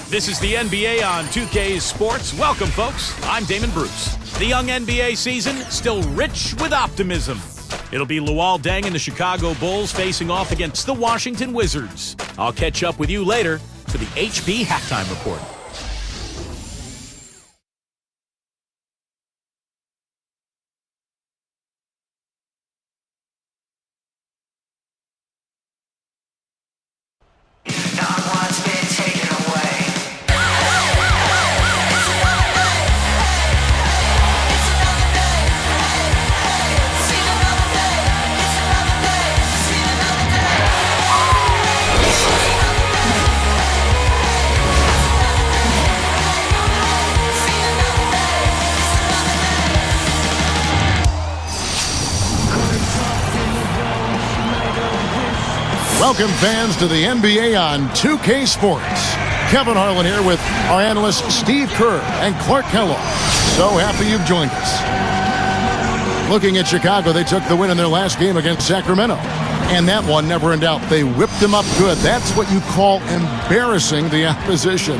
This is the NBA on 2K Sports. Welcome, folks. I'm Damon Bruce. The young NBA season still rich with optimism. It'll be Luol Deng and the Chicago Bulls facing off against the Washington Wizards. I'll catch up with you later for the HP Halftime Report. Welcome, fans, to the NBA on 2K Sports. Kevin Harlan here with our analysts Steve Kerr and Clark Kellogg. So happy you've joined us. Looking at Chicago, they took the win in their last game against Sacramento. And that one, never in doubt, they whipped them up good. That's what you call embarrassing the opposition.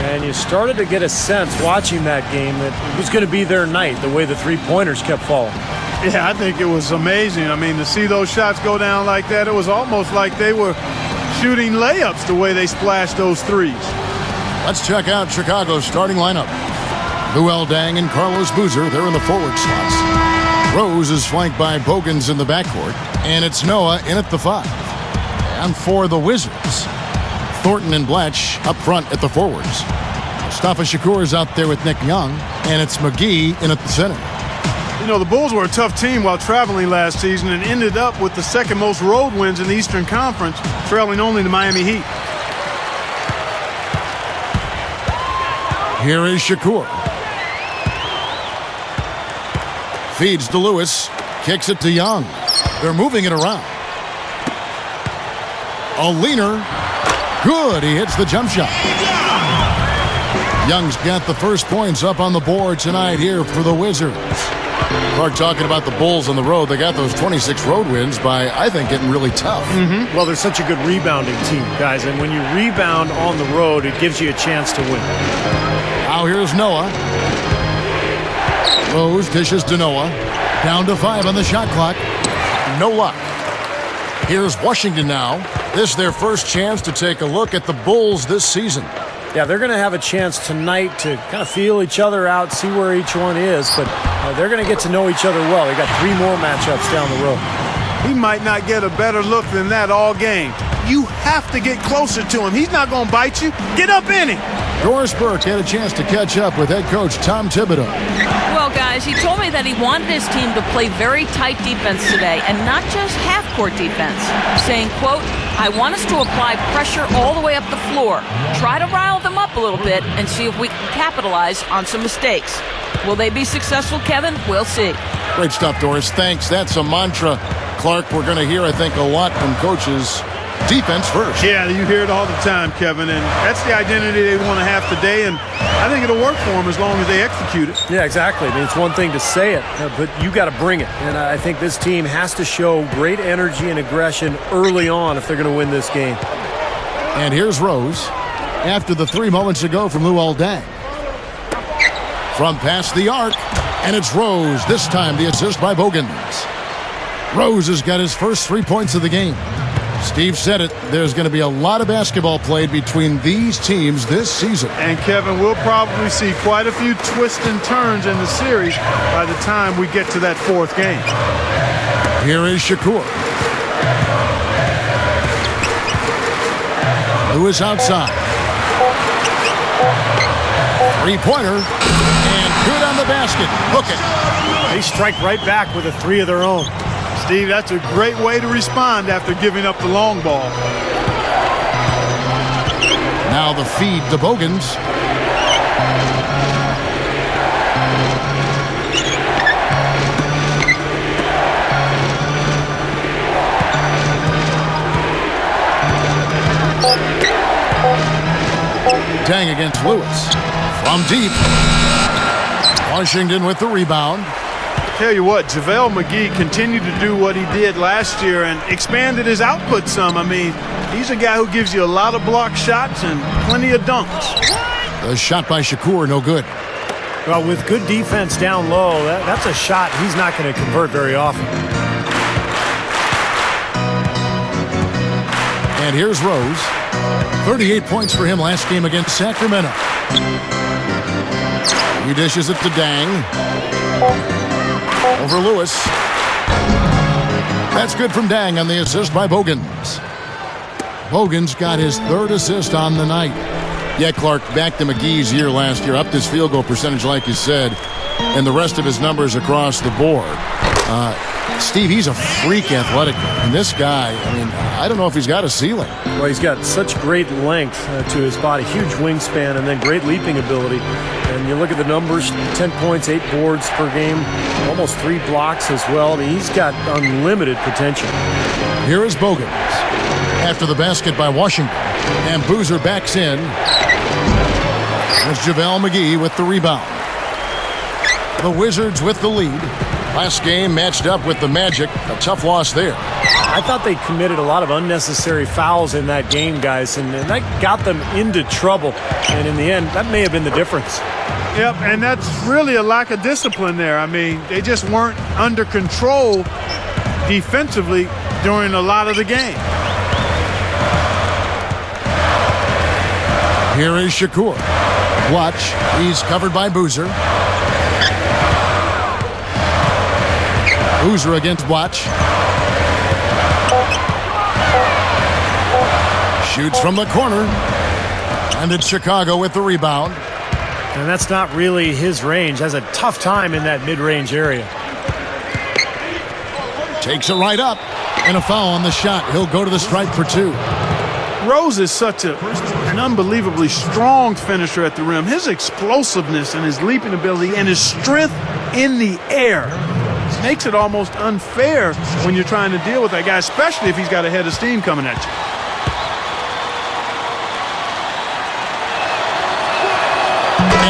And you started to get a sense watching that game that it was going to be their night, the way the three-pointers kept falling. Yeah, I think it was amazing. I mean, to see those shots go down like that, it was almost like they were shooting layups the way they splashed those threes. Let's check out Chicago's starting lineup. Luol Deng and Carlos Boozer, they're in the forward slots. Rose is flanked by Bogans in the backcourt, and it's Noah in at the 5. And for the Wizards, Thornton and Blatch up front at the forwards. Mustafa Shakur is out there with Nick Young, and it's McGee in at the center. You know, the Bulls were a tough team while traveling last season and ended up with the second most road wins in the Eastern Conference, trailing only the Miami Heat. Here is Shakur. Feeds to Lewis. Kicks it to Young. They're moving it around. A leaner. Good. He hits the jump shot. Young's got the first points up on the board tonight here for the Wizards. Clark talking about the Bulls on the road. They got those 26 road wins by, I think, getting really tough. Well, they're such a good rebounding team, guys. And when you rebound on the road, it gives you a chance to win. Now here's Noah. Rose dishes to Noah. Down to 5 on the shot clock. No luck. Here's Washington now. This is their first chance to take a look at the Bulls this season. Yeah, they're going to have a chance tonight to kind of feel each other out, see where each one is, but they're going to get to know each other well. They got 3 more matchups down the road. He might not get a better look than that all game. You have to get closer to him. He's not going to bite you. Get up in him. Doris Burke had a chance to catch up with head coach Tom Thibodeau. Well, guys, he told me that he wanted his team to play very tight defense today and not just half-court defense, saying, quote, I want us to apply pressure all the way up the floor, try to rile them up a little bit, and see if we can capitalize on some mistakes. Will they be successful, Kevin? We'll see. Great stuff, Doris. Thanks. That's a mantra, Clark, we're going to hear, I think, a lot from coaches. Defense first. Yeah, you hear it all the time, Kevin, and that's the identity they want to have today, and I think it'll work for them as long as they execute it. Yeah, exactly. I mean, it's one thing to say it, but you got to bring it. And I think this team has to show great energy and aggression early on if they're going to win this game. And here's Rose after the 3 moments ago from Luol Deng. From past the arc, and it's Rose. This time the assist by Bogans. Rose has got his first 3 points of the game. Steve said it, there's going to be a lot of basketball played between these teams this season. And Kevin, we'll probably see quite a few twists and turns in the series by the time we get to that 4th game. Here is Shakur. Lewis outside. 3-pointer. And good on the basket. Hook it. They strike right back with a 3 of their own. Steve, that's a great way to respond after giving up the long ball. Now the feed to Bogans. Deng against Lewis. From deep. Washington with the rebound. Tell you what, JaVale McGee continued to do what he did last year and expanded his output some. I mean, he's a guy who gives you a lot of block shots and plenty of dunks. The shot by Shakur, no good. Well, with good defense down low, that's a shot he's not going to convert very often. And here's Rose. 38 points for him last game against Sacramento. He dishes it to Dang. Over Lewis. That's good from Dang on the assist by Bogans. Bogans got his 3rd assist on the night. Yeah, Clark, back to McGee's year last year, upped his field goal percentage like you said, and the rest of his numbers across the board. Steve, he's a freak athletically. And this guy, I mean, I don't know if he's got a ceiling. Well, he's got such great length to his body, huge wingspan, and then great leaping ability. And you look at the numbers, 10 points, 8 boards per game, almost 3 blocks as well. I mean, he's got unlimited potential. Here is Bogans after the basket by Washington. And Boozer backs in. There's JaVale McGee with the rebound. The Wizards with the lead. Last game matched up with the Magic. A tough loss there. I thought they committed a lot of unnecessary fouls in that game, guys, and that got them into trouble. And in the end, that may have been the difference. Yep, and that's really a lack of discipline there. I mean, they just weren't under control defensively during a lot of the game. Here is Shakur. Watch. He's covered by Boozer. Boozer against Watch. Shoots from the corner. And it's Chicago with the rebound. And that's not really his range. Has a tough time in that mid-range area. Takes it right up. And a foul on the shot. He'll go to the stripe for 2. Rose is such an unbelievably strong finisher at the rim. His explosiveness and his leaping ability and his strength in the air makes it almost unfair when you're trying to deal with that guy, especially if he's got a head of steam coming at you.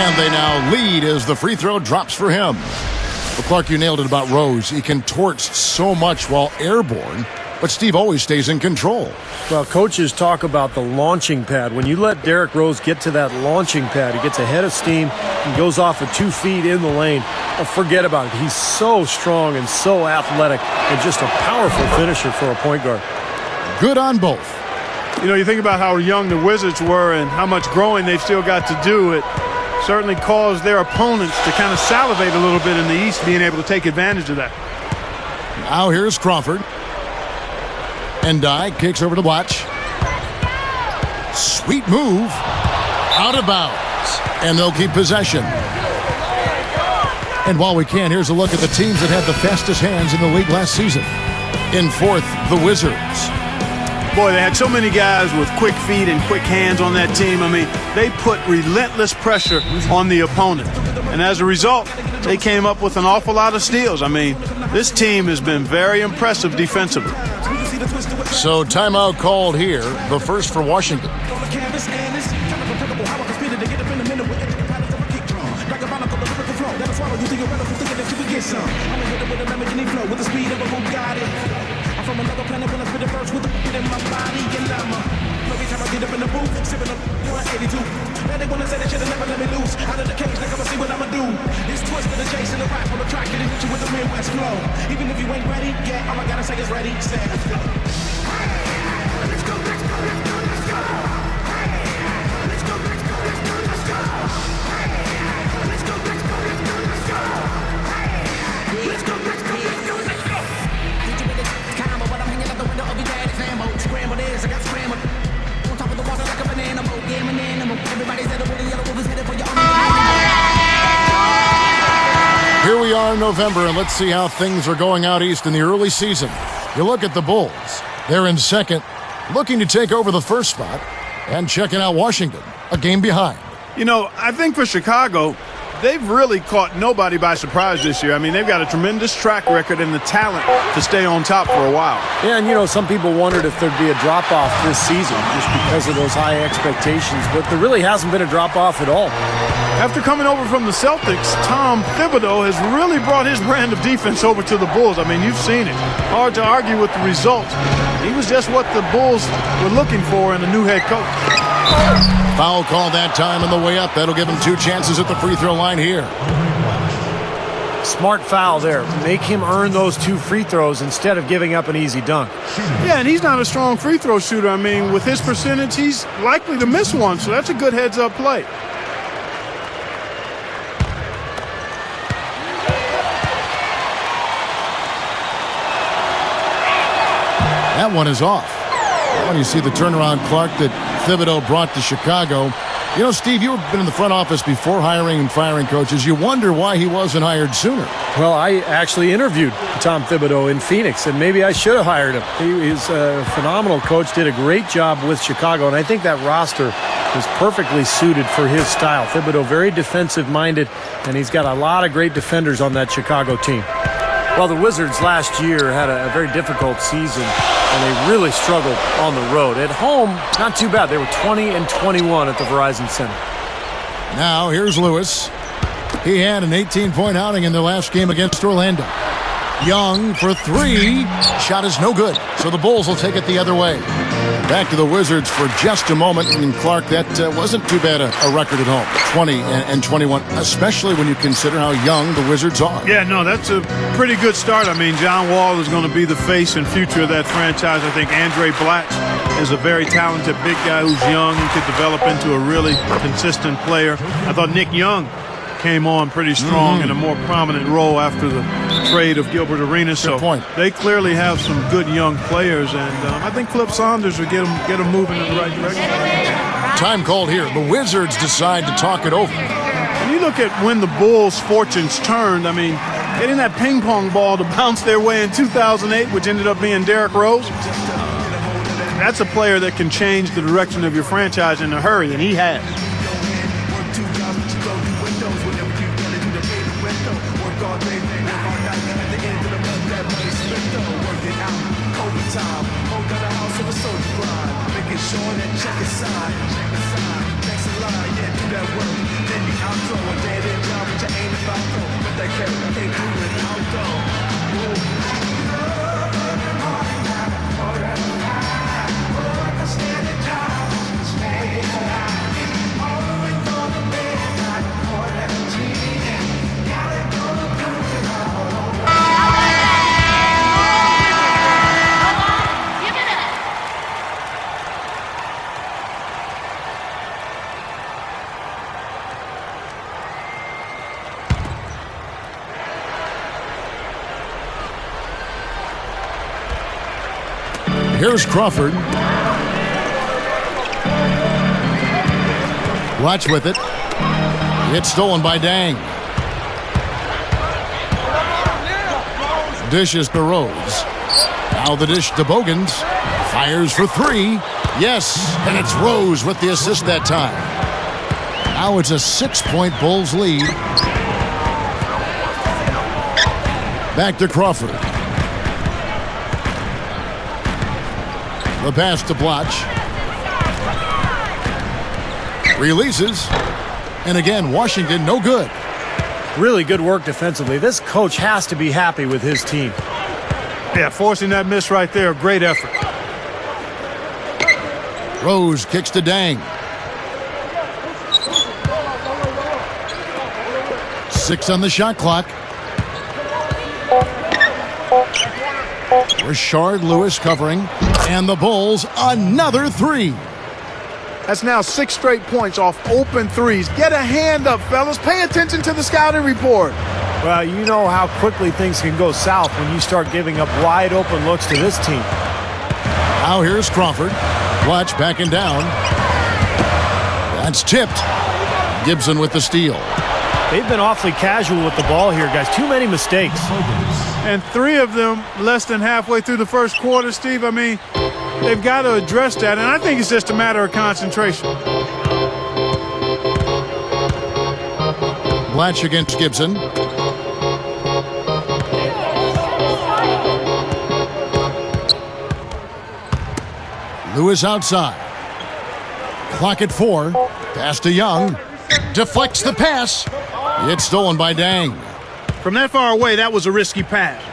And they now lead as the free throw drops for him. Well, Clark, you nailed it about Rose. He contorts so much while airborne, but Steve always stays in control. Well, coaches talk about the launching pad. When you let Derrick Rose get to that launching pad, he gets a head of steam and goes off at 2 feet in the lane. Oh, forget about it. He's so strong and so athletic and just a powerful finisher for a point guard. Good on both. You know, you think about how young the Wizards were and how much growing they've still got to do. It certainly caused their opponents to kind of salivate a little bit in the East, being able to take advantage of that. Now here's Crawford. And Dye kicks over to Watch. Sweet move. Out of bounds. And they'll keep possession. And while we can, here's a look at the teams that had the fastest hands in the league last season. In 4th, the Wizards. Boy, they had so many guys with quick feet and quick hands on that team. I mean, they put relentless pressure on the opponent. And as a result, they came up with an awful lot of steals. I mean, this team has been very impressive defensively. So timeout called here, the first for Washington. Even if you ain't ready, yeah, all I gotta say is ready, set. Let's go, let's go, let's go, let's go. Let's go, let's go, let's go, let's go. Let's go, let's go, let's go, let's go. Let's go, let's go, let's go, let's go. Combo, but I'm hanging out the window of your daddy's ammo. Scrambled is, I got scrambled. On top of the water like a banana boat. Yeah, I'm an animal. Everybody's at with a yellow wolf is headed for your own. Here we are in November, and let's see how things are going out east in the early season. You look at the Bulls. They're in 2nd, looking to take over the 1st spot, and checking out Washington, a game behind. You know, I think for Chicago, they've really caught nobody by surprise this year. I mean, they've got a tremendous track record and the talent to stay on top for a while. Yeah, and you know, some people wondered if there'd be a drop-off this season just because of those high expectations, but there really hasn't been a drop-off at all. After coming over from the Celtics, Tom Thibodeau has really brought his brand of defense over to the Bulls. I mean, you've seen it. Hard to argue with the results. He was just what the Bulls were looking for in a new head coach. Foul call that time on the way up. That'll give him 2 chances at the free throw line here. Smart foul there. Make him earn those 2 free throws instead of giving up an easy dunk. Yeah, and he's not a strong free throw shooter. I mean, with his percentage, he's likely to miss one, so that's a good heads-up play. That one is off. When you see the turnaround, Clark, that Thibodeau brought to Chicago. You know, Steve, you've been in the front office before hiring and firing coaches. You wonder why he wasn't hired sooner. Well, I actually interviewed Tom Thibodeau in Phoenix, and maybe I should have hired him. He's a phenomenal coach, did a great job with Chicago, and I think that roster is perfectly suited for his style. Thibodeau, very defensive-minded, and he's got a lot of great defenders on that Chicago team. Well, the Wizards last year had a very difficult season, and they really struggled on the road. At home, not too bad. They were 20-21 at the Verizon Center. Now, here's Lewis. He had an 18-point outing in their last game against Orlando. Young for 3. Shot is no good, so the Bulls will take it the other way. Back to the Wizards for just a moment. And Clark, that wasn't too bad a record at home. 20-21, especially when you consider how young the Wizards are. Yeah, no, that's a pretty good start. I mean, John Wall is going to be the face and future of that franchise. I think Andre Blatch is a very talented big guy who's young and could develop into a really consistent player. I thought Nick Young came on pretty strong in a more prominent role after the trade of Gilbert Arenas. So they clearly have some good young players, and I think Flip Saunders will get them moving in the right direction. Time called here. The Wizards decide to talk it over. When you look at when the Bulls' fortunes turned, I mean, getting that ping pong ball to bounce their way in 2008, which ended up being Derrick Rose, that's a player that can change the direction of your franchise in a hurry, and he has. Here's Crawford. Watch with it. It's stolen by Dang. Dishes to Rose. Now the dish to Bogans. Fires for 3. Yes, and it's Rose with the assist that time. Now it's a 6-point Bulls lead. Back to Crawford. The pass to Blatch. Releases. And again, Washington, no good. Really good work defensively. This coach has to be happy with his team. Yeah, forcing that miss right there, great effort. Rose kicks to Dang. 6 on the shot clock. Rashard Lewis covering. And the Bulls, another 3. That's now 6 straight points off open threes. Get a hand up, fellas. Pay attention to the scouting report. Well, you know how quickly things can go south when you start giving up wide open looks to this team. Now here's Crawford. Blatch backing down. That's tipped. Gibson with the steal. They've been awfully casual with the ball here, guys. Too many mistakes. And 3 of them less than halfway through the first quarter, Steve. I mean, they've got to address that, and I think it's just a matter of concentration. Blatch against Gibson. Lewis outside. Clock at 4. Pass to Young. Deflects the pass. It's stolen by Dang. From that far away, that was a risky pass.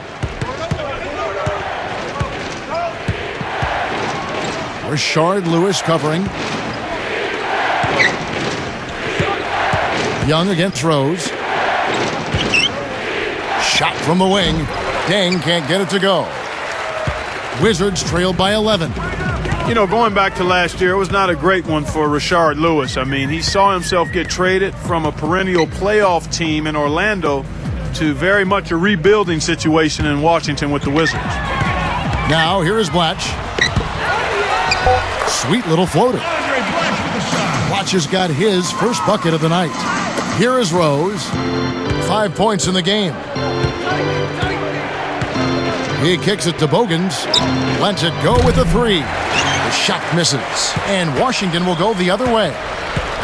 Rashard Lewis covering. Young against Rose. Shot from the wing. Dang can't get it to go. Wizards trail by 11. You know, going back to last year, it was not a great one for Rashard Lewis. I mean, he saw himself get traded from a perennial playoff team in Orlando to very much a rebuilding situation in Washington with the Wizards. Now, here is Blatch. Sweet little floater. Blatch has got his first bucket of the night. Here is Rose. 5 points in the game. He kicks it to Bogans. Lets it go with a 3. The shot misses. And Washington will go the other way.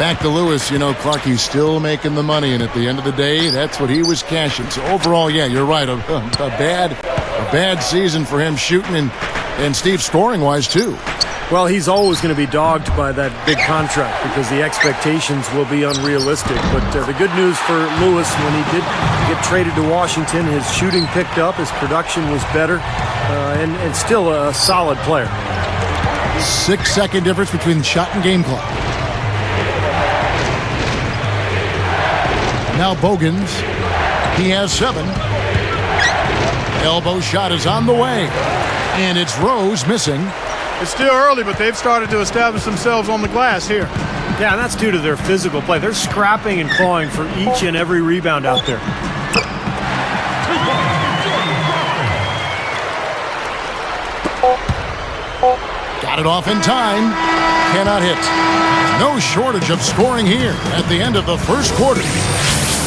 Back to Lewis. You know, Clark, he's still making the money. And at the end of the day, that's what he was cashing. So overall, yeah, you're right. A bad season for him shooting and Steve scoring-wise, too. Well, he's always going to be dogged by that big contract because the expectations will be unrealistic. But the good news for Lewis, when he did get traded to Washington, his shooting picked up, his production was better, and still a solid player. 6-second difference between the shot and game clock. Now Bogans. He has 7. Elbow shot is on the way. And it's Rose missing. It's still early, but they've started to establish themselves on the glass here. Yeah, and that's due to their physical play. They're scrapping and clawing for each and every rebound out there. Got it off in time. Cannot hit. No shortage of scoring here at the end of the first quarter.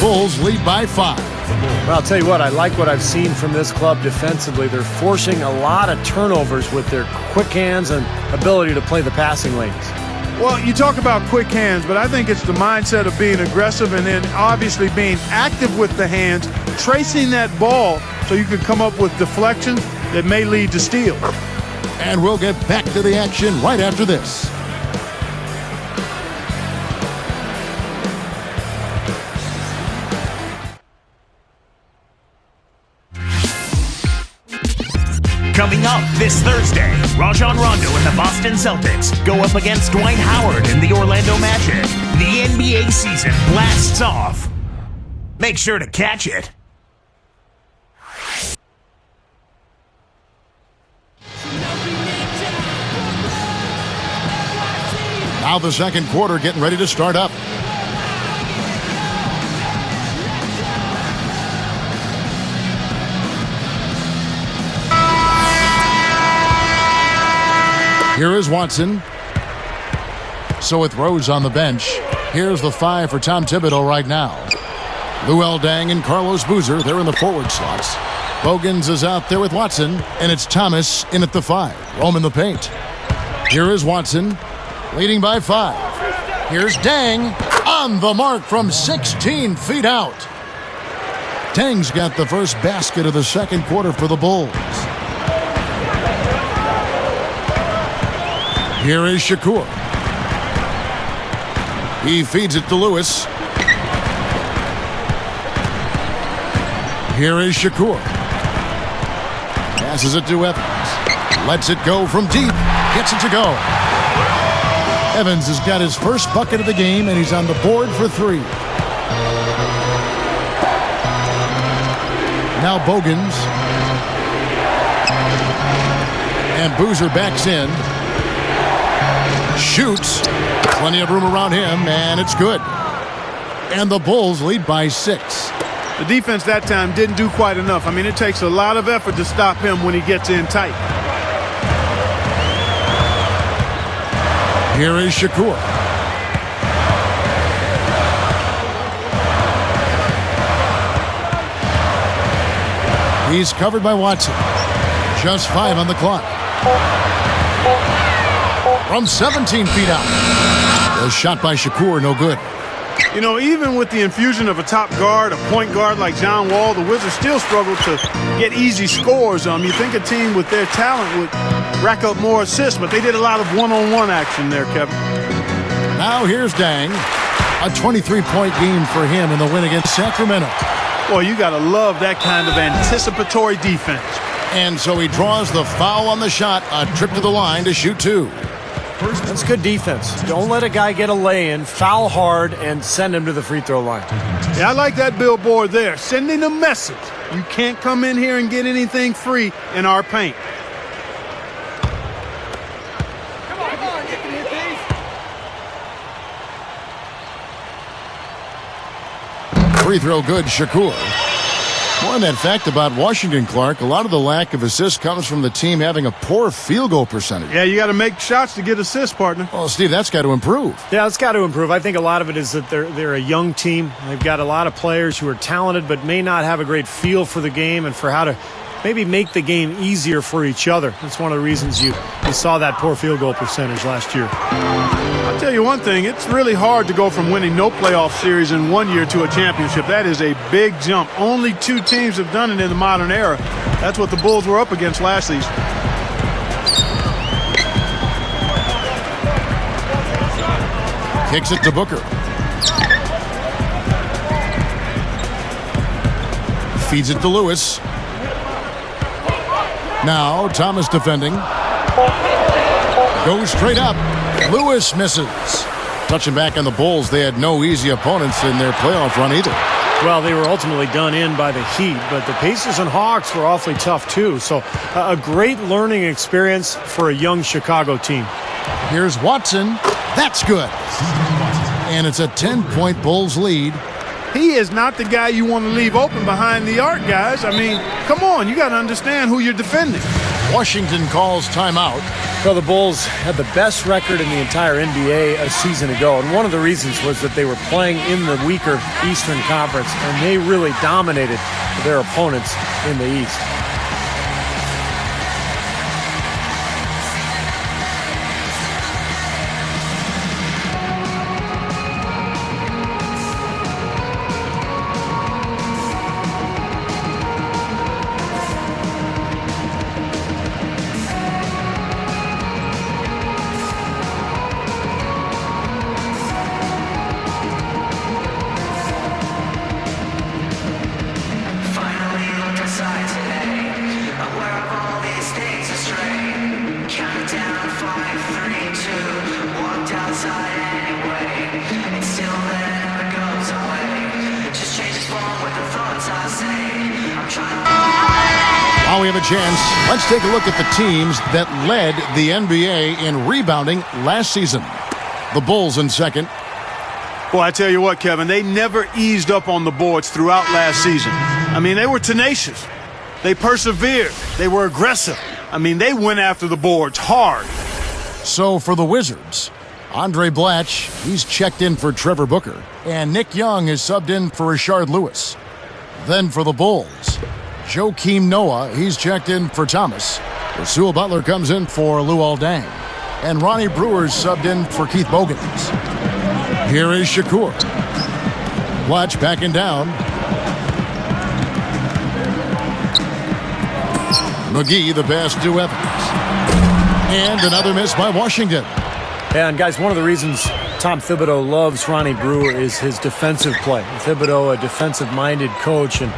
Bulls lead by 5. Well, I'll tell you what, I like what I've seen from this club defensively. They're forcing a lot of turnovers with their quick hands and ability to play the passing lanes. Well, you talk about quick hands, but I think it's the mindset of being aggressive and then obviously being active with the hands, tracing that ball so you can come up with deflections that may lead to steals. And we'll get back to the action right after this. Coming up this Thursday, Rajon Rondo and the Boston Celtics go up against Dwight Howard in the Orlando Magic. The NBA season blasts off. Make sure to catch it. Now the second quarter getting ready to start up. Here is Watson. So with Rose on the bench, here's the 5 for Tom Thibodeau right now. Luol Deng and Carlos Boozer, they're in the forward slots. Bogans is out there with Watson, and it's Thomas in at the 5. Rome in the paint. Here is Watson, leading by 5. Here's Deng, on the mark from 16 feet out. Deng's got the first basket of the second quarter for the Bulls. Here is Shakur. He feeds it to Lewis. Here is Shakur. Passes it to Evans. Lets it go from deep. Gets it to go. Evans has got his first bucket of the game, and he's on the board for 3. Now Bogans. And Boozer backs in. Shoots. Plenty of room around him, and it's good. And the Bulls lead by 6. The defense that time didn't do quite enough. I mean, it takes a lot of effort to stop him when he gets in tight. Here is Shakur. He's covered by Watson. Just 5 on the clock. From 17 feet out. The shot by Shakur, no good. You know, even with the infusion of a top guard, a point guard like John Wall, the Wizards still struggle to get easy scores. You think a team with their talent would rack up more assists, but they did a lot of one-on-one action there, Kevin. Now here's Dang. A 23-point game for him in the win against Sacramento. Boy, you got to love that kind of anticipatory defense. And so he draws the foul on the shot. A trip to the line to shoot two. That's good defense. Don't let a guy get a lay-in, foul hard, and send him to the free throw line. Yeah, I like that billboard there, sending a message. You can't come in here and get anything free in our paint. Free throw good, Shakur. More on that fact about Washington, Clark. A lot of the lack of assists comes from the team having a poor field goal percentage. Yeah, you got to make shots to get assists, partner. Well, Steve, that's got to improve. Yeah, it's got to improve. I think a lot of it is that they're a young team. They've got a lot of players who are talented but may not have a great feel for the game and for how to maybe make the game easier for each other. That's one of the reasons you saw that poor field goal percentage last year. I'll tell you one thing, it's really hard to go from winning no playoff series in 1 year to a championship. That is a big jump. Only 2 teams have done it in the modern era. That's what the Bulls were up against last season. Kicks it to Booker. Feeds it to Lewis. Now Thomas defending. Goes straight up. Lewis misses. Touching back on the Bulls, they had no easy opponents in their playoff run either. Well, they were ultimately done in by the Heat, but the Pacers and Hawks were awfully tough too. So a great learning experience for a young Chicago team. Here's Watson. That's good. And it's a 10-point Bulls lead. He is not the guy you want to leave open behind the arc, guys. I mean, come on, you got to understand who you're defending. Washington calls timeout. Well, the Bulls had the best record in the entire NBA a season ago, and one of the reasons was that they were playing in the weaker Eastern Conference, and they really dominated their opponents in the East. While we have a chance, let's take a look at the teams that led the NBA in rebounding last season. The Bulls in second. Boy, I tell you what, Kevin, they never eased up on the boards throughout last season. I mean, they were tenacious. They persevered. They were aggressive. I mean, they went after the boards hard. So for the Wizards, Andre Blatch, he's checked in for Trevor Booker, and Nick Young is subbed in for Rashard Lewis. Then for the Bulls, Joakim Noah, he's checked in for Thomas. Rasul Butler comes in for Luol Deng. And Ronnie Brewer's subbed in for Keith Bogans. Here is Shakur. Blatch backing down. McGee, the pass to Evans. And another miss by Washington. And guys, one of the reasons Tom Thibodeau loves Ronnie Brewer is his defensive play. Thibodeau, a defensive-minded coach, and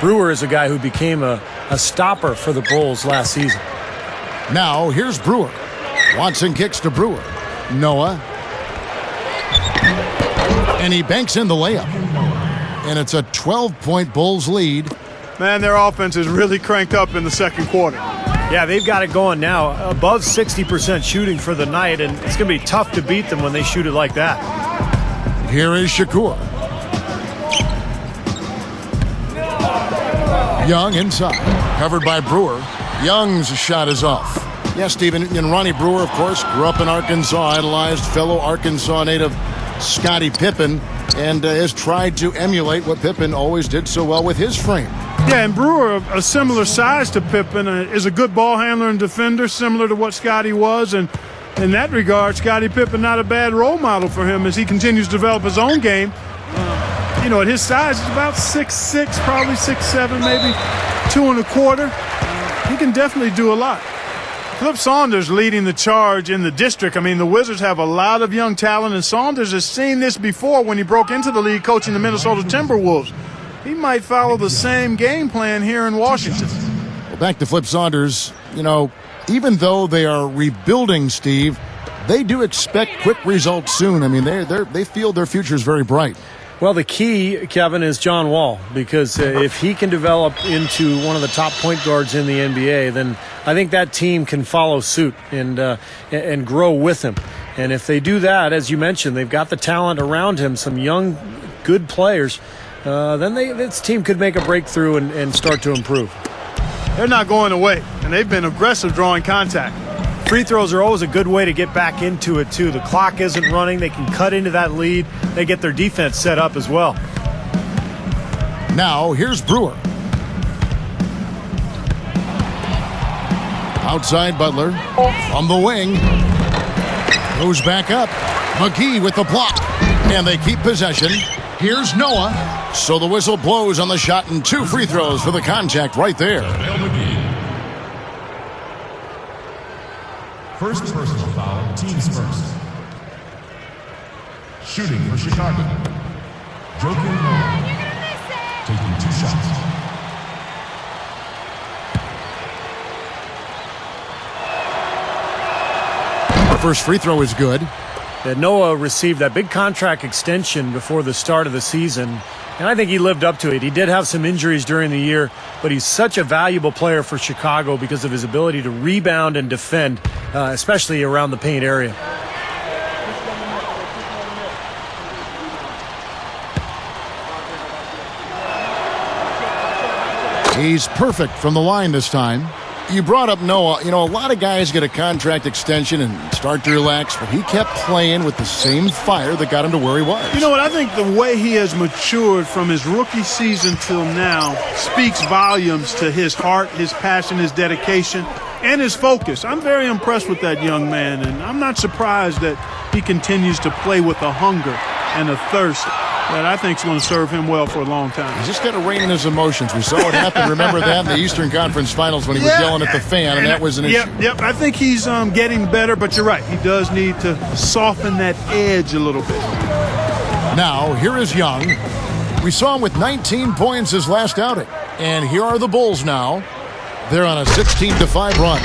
Brewer is a guy who became a stopper for the Bulls last season. Now, here's Brewer. Watson kicks to Brewer. Noah. And he banks in the layup. And it's a 12-point Bulls lead. Man, their offense is really cranked up in the second quarter. Yeah, they've got it going now. Above 60% shooting for the night, and it's going to be tough to beat them when they shoot it like that. Here is Shakur. Young inside. Covered by Brewer. Young's shot is off. Yeah, Stephen, and Ronnie Brewer, of course, grew up in Arkansas, idolized fellow Arkansas native Scottie Pippen, and has tried to emulate what Pippen always did so well with his frame. Yeah, and Brewer, a similar size to Pippen, is a good ball handler and defender, similar to what Scottie was. And In that regard, Scottie Pippen not a bad role model for him as he continues to develop his own game. You know, at his size, he's about 6'6", probably 6'7", maybe 2 1/4. He can definitely do a lot. Flip Saunders leading the charge in the district. I mean, the Wizards have a lot of young talent, and Saunders has seen this before when he broke into the league coaching the Minnesota Timberwolves. He might follow the same game plan here in Washington. Well, back to Flip Saunders. You know, even though they are rebuilding, Steve, they do expect quick results soon. I mean, they feel their future is very bright. Well, the key, Kevin, is John Wall, because if he can develop into one of the top point guards in the NBA, then I think that team can follow suit and grow with him. And if they do that, as you mentioned, they've got the talent around him, some young, good players, then this team could make a breakthrough and start to improve. They're not going away, and they've been aggressive drawing contact. Free throws are always a good way to get back into it, too. The clock isn't running. They can cut into that lead. They get their defense set up as well. Now, here's Brewer. Outside Butler. From the wing. Goes back up. McGee with the block. And they keep possession. Here's Noah. So the whistle blows on the shot and 2 free throws for the contact right there. First personal foul, teams first. Shooting for Chicago. Joakim Noah. Taking 2 shots. The first free throw is good. Noah received that big contract extension before the start of the season, and I think he lived up to it. He did have some injuries during the year, but he's such a valuable player for Chicago because of his ability to rebound and defend, especially around the paint area. He's perfect from the line this time. You brought up Noah. You know, a lot of guys get a contract extension and start to relax, but he kept playing with the same fire that got him to where he was. You know what? I think the way he has matured from his rookie season till now speaks volumes to his heart, his passion, his dedication, and his focus. I'm very impressed with that young man, and I'm not surprised that he continues to play with a hunger and a thirst that I think is going to serve him well for a long time. He's just got to rein in his emotions. We saw what happened. Remember that in the Eastern Conference Finals when he was yelling at the fan, and that was an issue. Yep. I think he's getting better, but you're right. He does need to soften that edge a little bit. Now, here is Young. We saw him with 19 points his last outing. And here are the Bulls now. They're on a 16-5 run.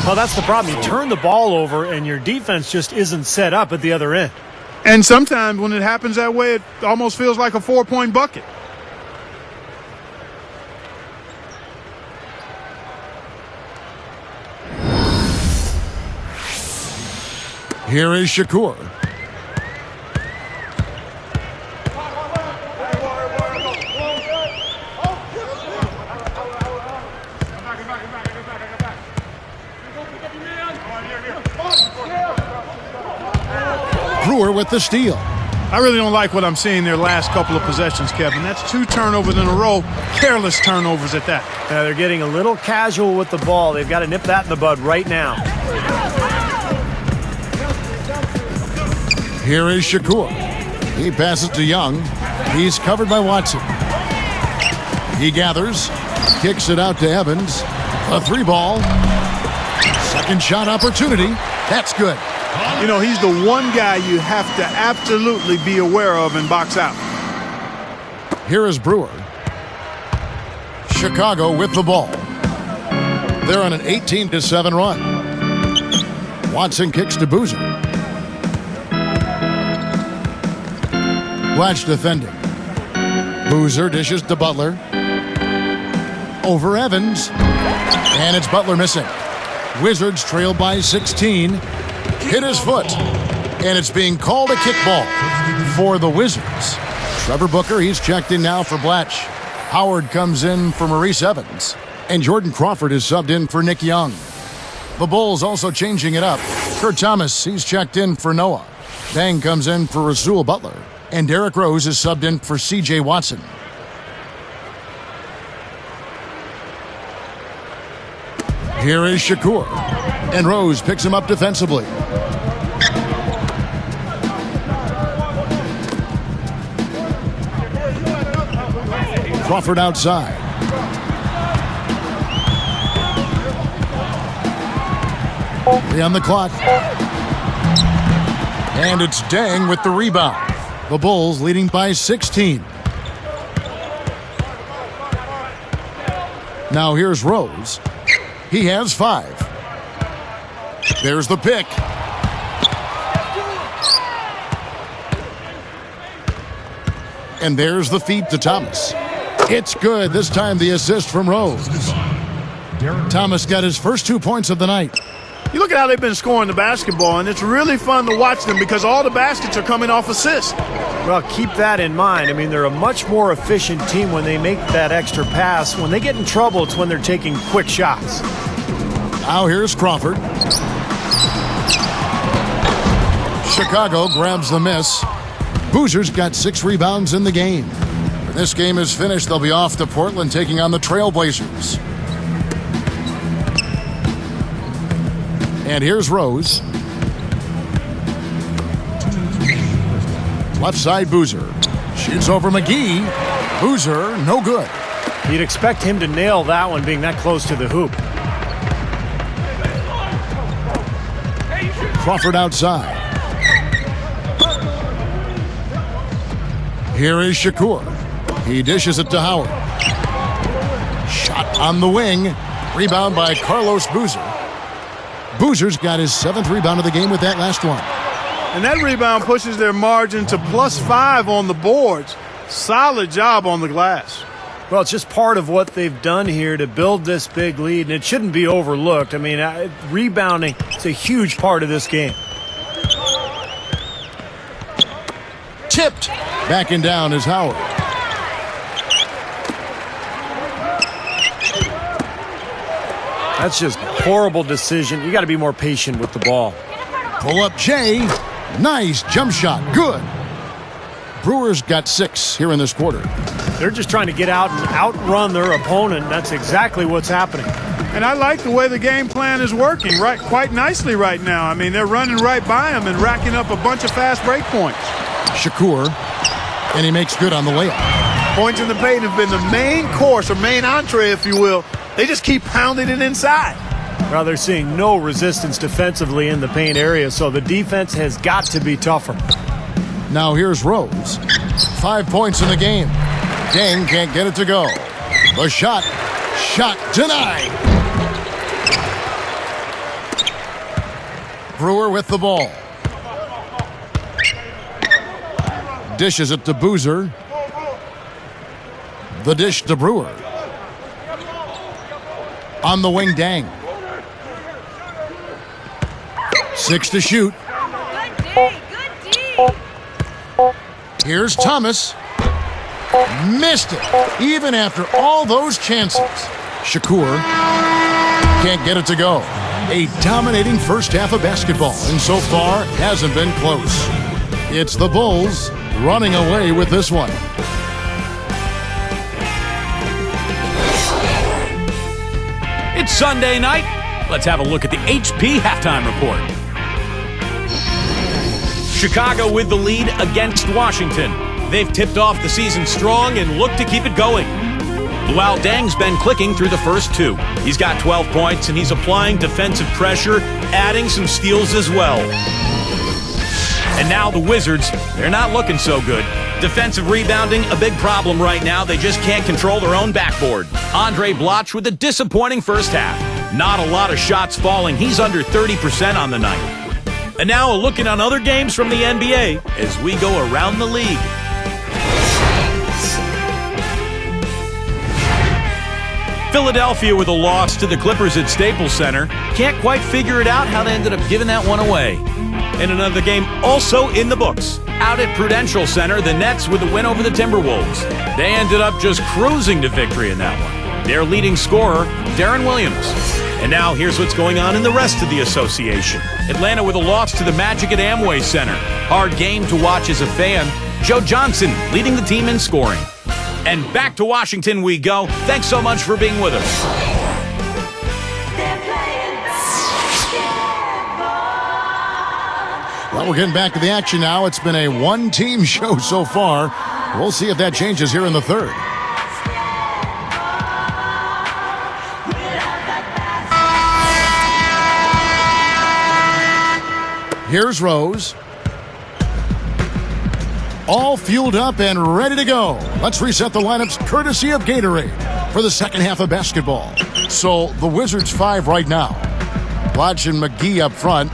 Well, that's the problem. You turn the ball over, and your defense just isn't set up at the other end. And sometimes when it happens that way, it almost feels like a 4-point bucket. Here is Shakur. Brewer with the steal. I really don't like what I'm seeing their last couple of possessions, Kevin. That's 2 turnovers in a row, careless turnovers at that. Yeah, they're getting a little casual with the ball. They've got to nip that in the bud right now. Here is Shakur. He passes to Young. He's covered by Watson. He gathers, kicks it out to Evans. A 3-ball. Second shot opportunity. That's good. You know, he's the one guy you have to absolutely be aware of and box out. Here is Brewer. Chicago with the ball. They're on an 18-7 run. Watson kicks to Boozer. Blatch defending. Boozer dishes to Butler. Over Evans. And it's Butler missing. Wizards trail by 16. Hit his foot. And it's being called a kickball for the Wizards. Trevor Booker, he's checked in now for Blatch. Howard comes in for Maurice Evans. And Jordan Crawford is subbed in for Nick Young. The Bulls also changing it up. Kurt Thomas, he's checked in for Noah. Dang comes in for Rasul Butler. And Derrick Rose is subbed in for C.J. Watson. Here is Shakur. And Rose picks him up defensively. Crawford outside. On the clock. And it's Dang with the rebound. The Bulls leading by 16. Now here's Rose. He has 5. There's the pick. And there's the feed to Thomas. It's good. This time the assist from Rose. Thomas got his first 2 points of the night. You look at how they've been scoring the basketball, and it's really fun to watch them because all the baskets are coming off assists. Well, keep that in mind. I mean, they're a much more efficient team when they make that extra pass. When they get in trouble, it's when they're taking quick shots. Now here's Crawford. Chicago grabs the miss. Boozer's got 6 rebounds in the game. When this game is finished, they'll be off to Portland taking on the Trailblazers. And here's Rose. Left side, Boozer. Shoots over McGee. Boozer, no good. You'd expect him to nail that one being that close to the hoop. Crawford outside. Here is Shakur. He dishes it to Howard. Shot on the wing. Rebound by Carlos Boozer. Boozer's got his 7th rebound of the game with that last one. And that rebound pushes their margin to +5 on the boards. Solid job on the glass. Well, it's just part of what they've done here to build this big lead, and it shouldn't be overlooked. I mean, rebounding is a huge part of this game. Tipped. Backing down is Howard. That's just a horrible decision. You got to be more patient with the ball. Pull up Jay. Nice jump shot. Good. Brewers got 6 here in this quarter. They're just trying to get out and outrun their opponent. That's exactly what's happening. And I like the way the game plan is working quite nicely right now. I mean, they're running right by him and racking up a bunch of fast break points. Shakur. And he makes good on the layup. Points in the paint have been the main course, or main entree, if you will. They just keep pounding it inside. Well, they're seeing no resistance defensively in the paint area, so the defense has got to be tougher. Now here's Rose. 5 points in the game. Dang can't get it to go. The shot. Shot denied. Brewer with the ball. Dishes it to Boozer. The dish to Brewer. On the wing, Dang. 6 to shoot. Good D. Here's Thomas. Missed it, even after all those chances. Shakur can't get it to go. A dominating first half of basketball, and so far hasn't been close. It's the Bulls running away with this one. It's Sunday night. Let's have a look at the HP halftime report. Chicago with the lead against Washington. They've tipped off the season strong and look to keep it going. Luol Deng's been clicking through the first 2. He's got 12 points, and he's applying defensive pressure, adding some steals as well. And now the Wizards, they're not looking so good. Defensive rebounding, a big problem right now. They just can't control their own backboard. Andre Bloch with a disappointing first half. Not a lot of shots falling. He's under 30% on the night. And now a look in on other games from the NBA as we go around the league. Philadelphia with a loss to the Clippers at Staples Center. Can't quite figure it out how they ended up giving that one away. And another game also in the books. Out at Prudential Center, the Nets with a win over the Timberwolves. They ended up just cruising to victory in that one. Their leading scorer, Deron Williams. And now here's what's going on in the rest of the association. Atlanta with a loss to the Magic at Amway Center. Hard game to watch as a fan. Joe Johnson leading the team in scoring. And back to Washington we go. Thanks so much for being with us. Well, we're getting back to the action now. It's been a one-team show so far. We'll see if that changes here in the third. Here's Rose. All fueled up and ready to go. Let's reset the lineups courtesy of Gatorade for the second half of basketball. So the Wizards 5 right now. Lodge and McGee up front.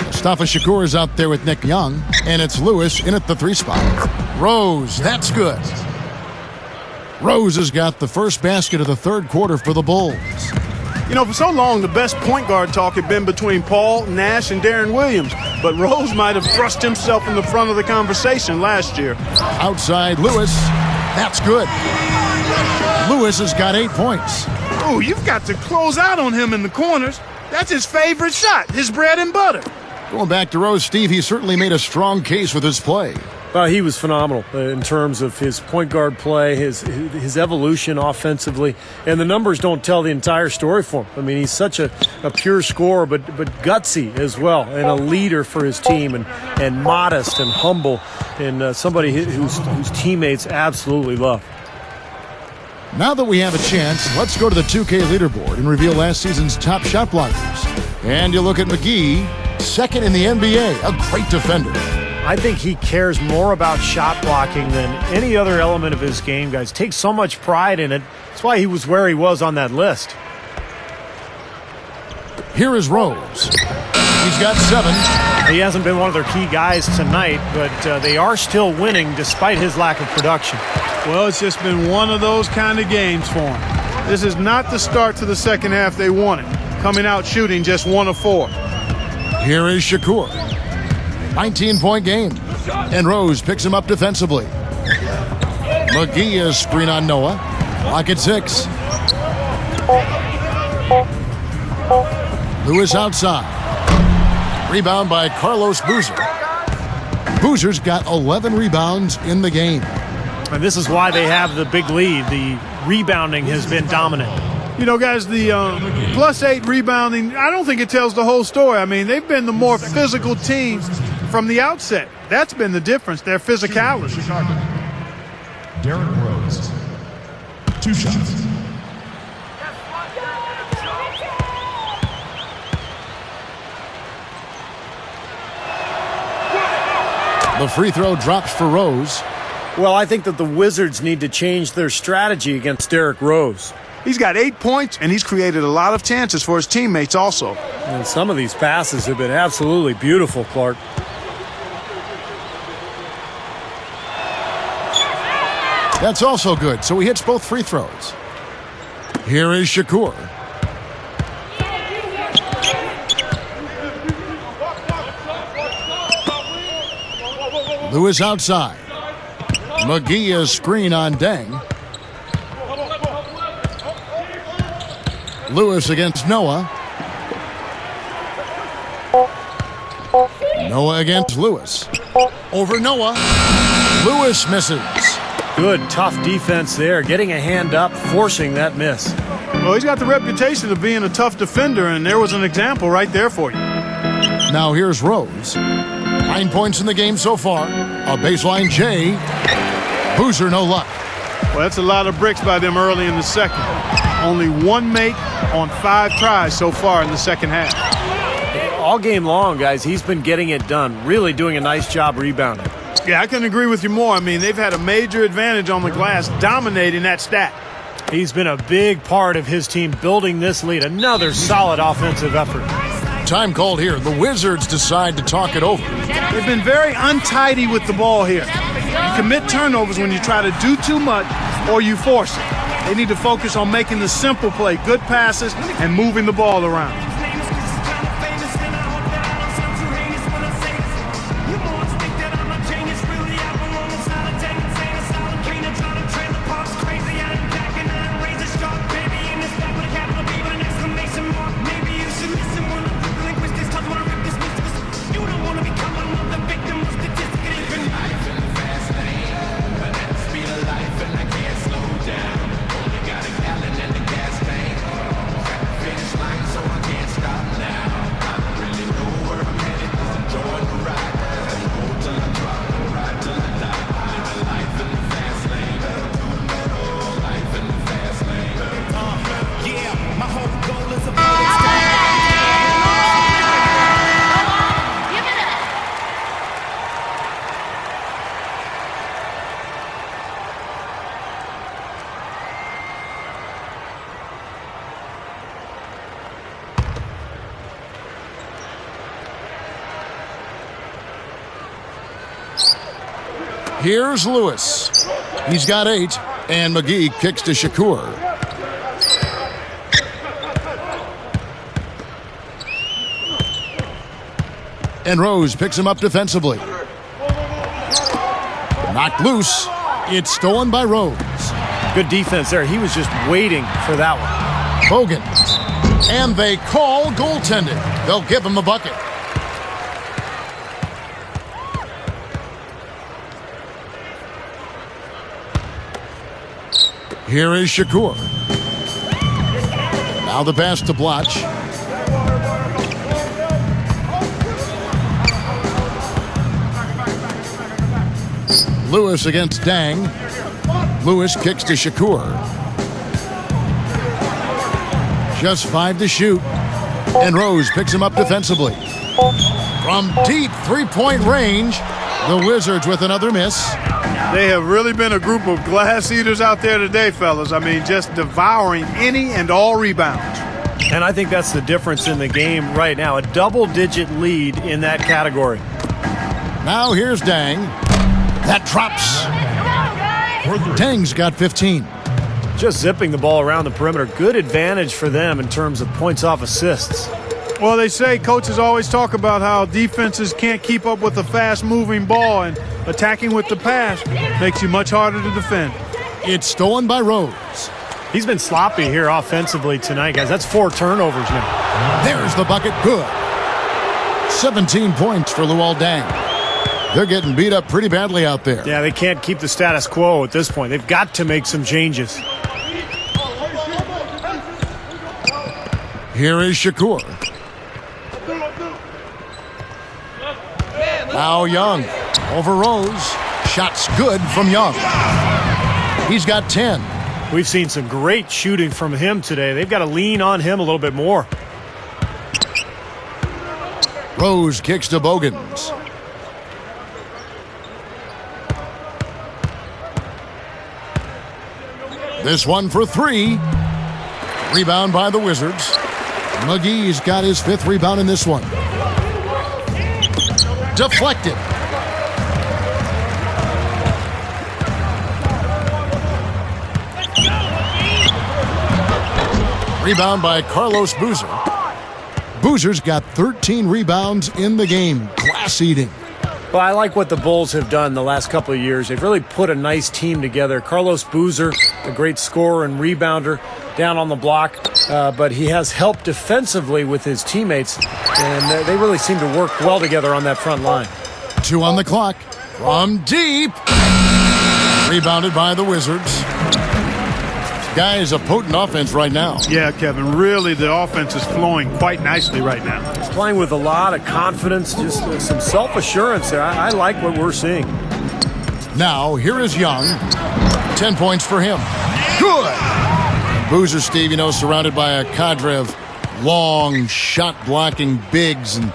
Mustafa Shakur is out there with Nick Young. And it's Lewis in at the 3 spot. Rose, that's good. Rose has got the first basket of the third quarter for the Bulls. You know, for so long, the best point guard talk had been between Paul, Nash, and Darren Williams. But Rose might have thrust himself in the front of the conversation last year. Outside Lewis, that's good. Lewis has got 8 points. Oh, you've got to close out on him in the corners. That's his favorite shot, his bread and butter. Going back to Rose, Steve, he certainly made a strong case with his play. He was phenomenal in terms of his point guard play, his evolution offensively, and the numbers don't tell the entire story for him. I mean, he's such a pure scorer, but gutsy as well, and a leader for his team, and modest and humble, and somebody whose teammates absolutely love. Now that we have a chance, let's go to the 2K leaderboard and reveal last season's top shot blockers. And you look at McGee, second in the NBA, a great defender. I think he cares more about shot blocking than any other element of his game, guys. Takes so much pride in it. That's why he was where he was on that list. Here is Rose. He's got 7. He hasn't been one of their key guys tonight, but they are still winning despite his lack of production. Well, it's just been one of those kind of games for him. This is not the start to the second half they wanted. Coming out shooting just 1 of 4. Here is Shakur. 19-point game. And Rose picks him up defensively. McGee is screen on Noah. Lock at 6. Lewis outside. Rebound by Carlos Boozer. Boozer's got 11 rebounds in the game. And this is why they have the big lead. The rebounding has been dominant. You know, guys, the +8 rebounding, I don't think it tells the whole story. I mean, they've been the more physical team from the outset. That's been the difference, their physicality. Derrick Rose. 2 shots. The free throw drops for Rose. Well, I think that the Wizards need to change their strategy against Derrick Rose. He's got 8 points, and he's created a lot of chances for his teammates also. And some of these passes have been absolutely beautiful, Clark. That's also good, so he hits both free throws. Here is Shakur. Lewis outside. McGee is screen on Deng. Lewis against Noah. Noah against Lewis. Over Noah. Lewis misses. Good, tough defense there. Getting a hand up, forcing that miss. Well, he's got the reputation of being a tough defender, and there was an example right there for you. Now here's Rose. 9 points in the game so far. A baseline J. Boozer, no luck. Well, that's a lot of bricks by them early in the second. Only 1 make on 5 tries so far in the second half. All game long, guys, he's been getting it done. Really doing a nice job rebounding. Yeah, I couldn't agree with you more. I mean, they've had a major advantage on the glass, dominating that stat. He's been a big part of his team building this lead. Another solid offensive effort. Time called here. The Wizards decide to talk it over. They've been very untidy with the ball here. You commit turnovers when you try to do too much or you force it. They need to focus on making the simple play, good passes, and moving the ball around. So I can't Here's Lewis. He's got 8, and McGee kicks to Shakur. And Rose picks him up defensively. Knocked loose. It's stolen by Rose. Good defense there. He was just waiting for that one. Bogans. And they call goaltending. They'll give him a bucket. Here is Shakur. Now the pass to Blotch. Lewis against Dang. Lewis kicks to Shakur. Just 5 to shoot. And Rose picks him up defensively. From deep three-point range, the Wizards with another miss. They have really been a group of glass eaters out there today, fellas. I mean, just devouring any and all rebounds. And I think that's the difference in the game right now. A double-digit lead in that category. Now here's Dang. That drops. Dang's got 15. Just zipping the ball around the perimeter. Good advantage for them in terms of points off assists. Well, they say coaches always talk about how defenses can't keep up with a fast-moving ball, and attacking with the pass makes you much harder to defend. It's stolen by Rose. He's been sloppy here offensively tonight, guys. That's 4 turnovers now. There's the bucket. Good. 17 points for Luol Deng. They're getting beat up pretty badly out there. Yeah, they can't keep the status quo at this point. They've got to make some changes. Here is Shakur. Now Young over Rose. Shots good from Young. He's got 10. We've seen some great shooting from him today. They've got to lean on him a little bit more. Rose kicks to Bogans. This one for 3. Rebound by the Wizards. McGee's got his 5th rebound in this one. Deflected. Rebound by Carlos Boozer. Boozer's got 13 rebounds in the game. Class eating. Well, I like what the Bulls have done the last couple of years. They've really put a nice team together. Carlos Boozer, a great scorer and rebounder down on the block, but he has helped defensively with his teammates, and they really seem to work well together on that front line. 2 on the clock. From deep. Rebounded by the Wizards. Guy is a potent offense right now. Yeah, Kevin, really the offense is flowing quite nicely right now. He's playing with a lot of confidence, just some self-assurance there. I like what we're seeing. Now, here is Young. 10 points for him. Good! Boozer, Steve, surrounded by a cadre of long, shot-blocking bigs. And,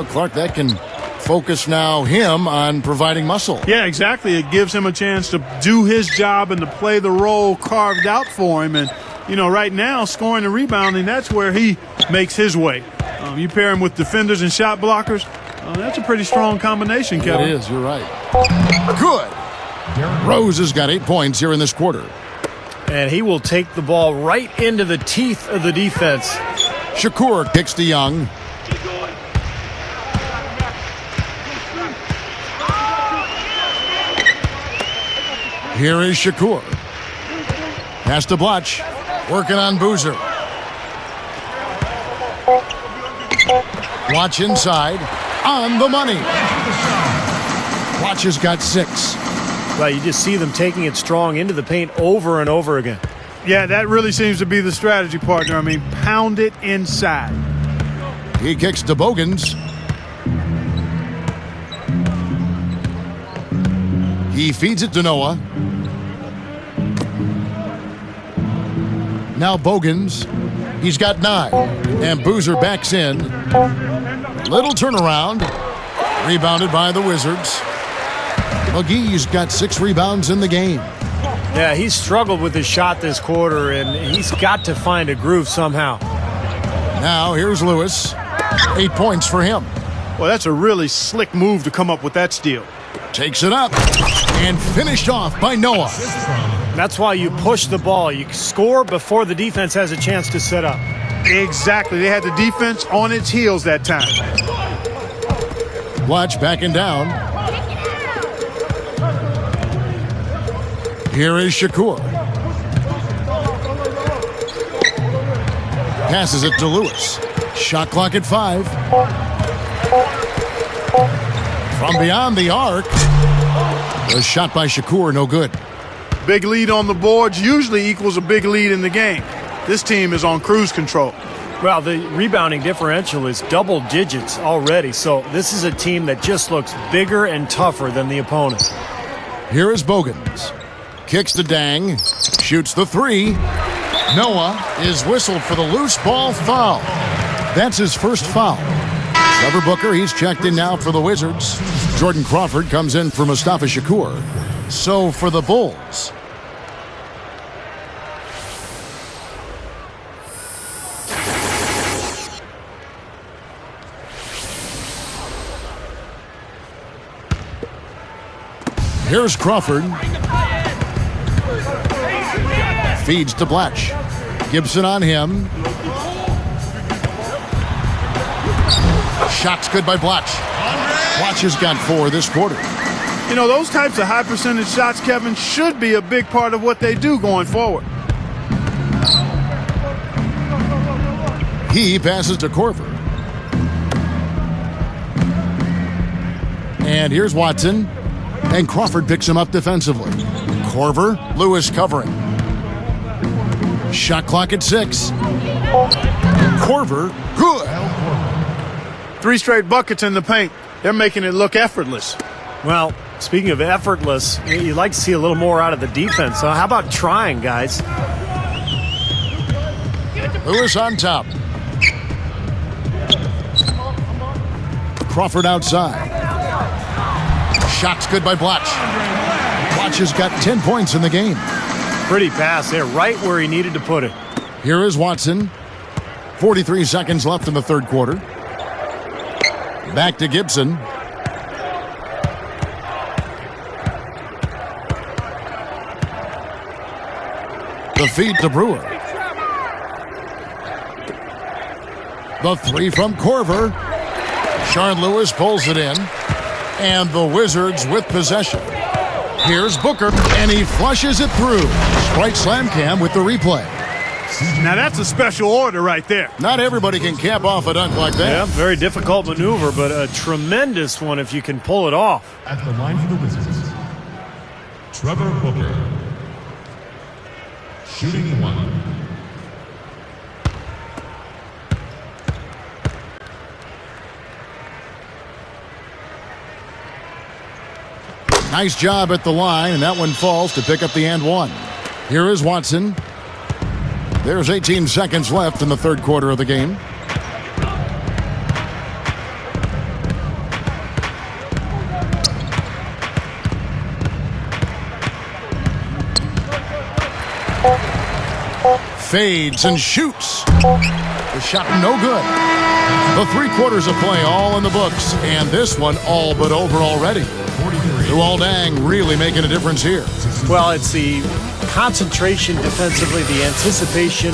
Clark, that can focus now him on providing muscle. Yeah, exactly. It gives him a chance to do his job and to play the role carved out for him. And, right now, scoring and rebounding, that's where he makes his way. You pair him with defenders and shot blockers, that's a pretty strong combination, Kevin. It is, you're right. Good. Rose has got 8 points here in this quarter. And he will take the ball right into the teeth of the defense. Shakur kicks to Young. Here is Shakur. Pass to Blotch. Working on Boozer. Blotch inside. On the money. Blotch has got 6. Well, you just see them taking it strong into the paint over and over again. Yeah, that really seems to be the strategy, partner. I mean, pound it inside. He kicks to Bogans. He feeds it to Noah. Now Bogans. He's got 9. And Boozer backs in. Little turnaround. Rebounded by the Wizards. McGee's got 6 rebounds in the game. Yeah, he's struggled with his shot this quarter, and he's got to find a groove somehow. Now here's Lewis. 8 points for him. Well, that's a really slick move to come up with that steal. Takes it up. And finished off by Noah. That's why you push the ball. You score before the defense has a chance to set up. Exactly. They had the defense on its heels that time. Blatch backing down. Here is Shakur. Passes it to Lewis. Shot clock at 5. From beyond the arc. A shot by Shakur, no good. Big lead on the boards usually equals a big lead in the game. This team is on cruise control. Well, the rebounding differential is double digits already, so this is a team that just looks bigger and tougher than the opponent. Here is Bogans. Kicks to Dang. Shoots the 3. Noah is whistled for the loose ball foul. That's his first foul. Trevor Booker, he's checked in now for the Wizards. Jordan Crawford comes in for Mustafa Shakur. So for the Bulls, here's Crawford. Feeds to Blatch. Gibson on him. Shots good by Blatch. Blatch has got 4 this quarter. You know, those types of high percentage shots, Kevin, should be a big part of what they do going forward. He passes to Korver. And here's Watson. And Crawford picks him up defensively. Korver, Lewis covering. Shot clock at 6. Korver, good. 3 straight buckets in the paint. They're making it look effortless. Well, speaking of effortless, you'd like to see a little more out of the defense. So how about trying, guys? Lewis on top. Crawford outside. Shots good by Blatch. Blatch has got 10 points in the game. Pretty pass there, right where he needed to put it. Here is Watson. 43 seconds left in the third quarter. Back to Gibson. The feed to Brewer. The 3 from Korver. Sean Lewis pulls it in. And the Wizards with possession. Here's Booker, and he flushes it through. Sprite Slam Cam with the replay. Now that's a special order right there. Not everybody can cap off a dunk like that. Yeah, very difficult maneuver, but a tremendous one if you can pull it off. At the line for the Wizards, Trevor Booker. Shooting 1. Nice job at the line, and that one falls to pick up the and 1. Here is Watson. There's 18 seconds left in the third quarter of the game. Fades and shoots. The shot no good. The 3 quarters of play all in the books, and this one all but over already. Luol Deng really making a difference here. Well, it's the concentration defensively, the anticipation,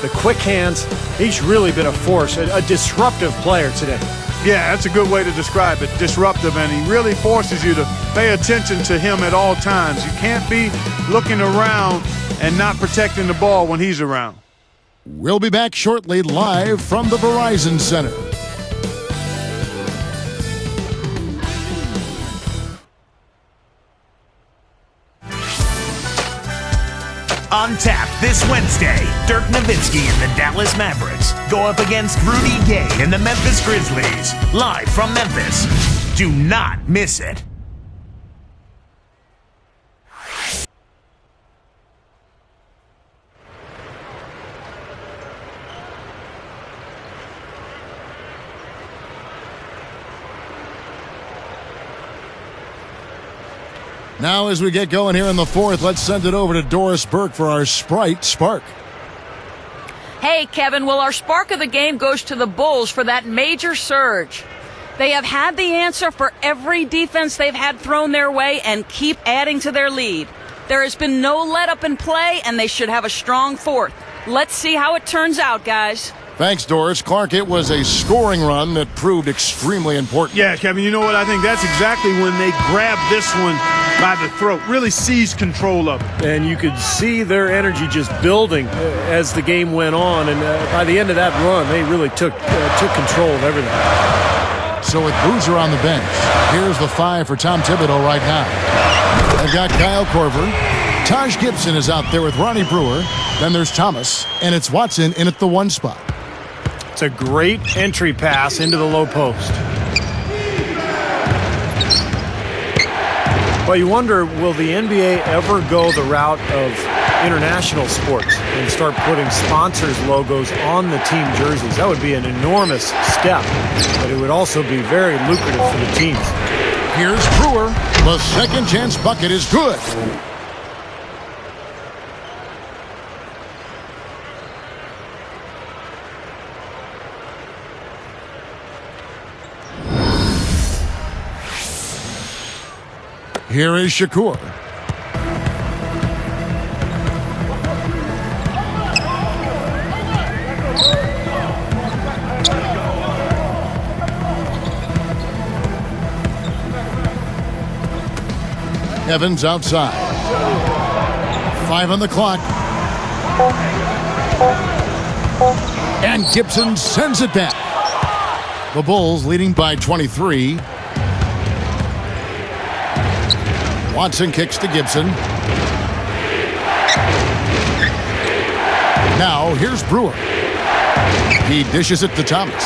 the quick hands. He's really been a force, a disruptive player today. Yeah, that's a good way to describe it. Disruptive, and he really forces you to pay attention to him at all times. You can't be looking around and not protecting the ball when he's around. We'll be back shortly live from the Verizon Center. On tap this Wednesday, Dirk Nowitzki and the Dallas Mavericks go up against Rudy Gay and the Memphis Grizzlies. Live from Memphis. Do not miss it. Now as we get going here in the fourth, let's send it over to Doris Burke for our Sprite Spark. Hey, Kevin, well, our spark of the game goes to the Bulls for that major surge. They have had the answer for every defense they've had thrown their way and keep adding to their lead. There has been no let-up in play, and they should have a strong fourth. Let's see how it turns out, guys. Thanks, Doris. Clark, it was a scoring run that proved extremely important. Yeah, Kevin, you know what? I think that's exactly when they grabbed this one by the throat, really seized control of it. And you could see their energy just building as the game went on. And by the end of that run, they really took control of everything. So with Boozer on the bench, here's the 5 for Tom Thibodeau right now. They've got Kyle Korver. Taj Gibson is out there with Ronnie Brewer. Then there's Thomas, and it's Watson in at the 1 spot. It's a great entry pass into the low post. Well, you wonder, will the NBA ever go the route of international sports and start putting sponsors' logos on the team jerseys? That would be an enormous step, but it would also be very lucrative for the teams. Here's Brewer. The second chance bucket is good. Here is Shakur. Evans outside. 5 on the clock. And Gibson sends it back. The Bulls leading by 23. Watson kicks to Gibson. Now here's Brewer. He dishes it to Thomas.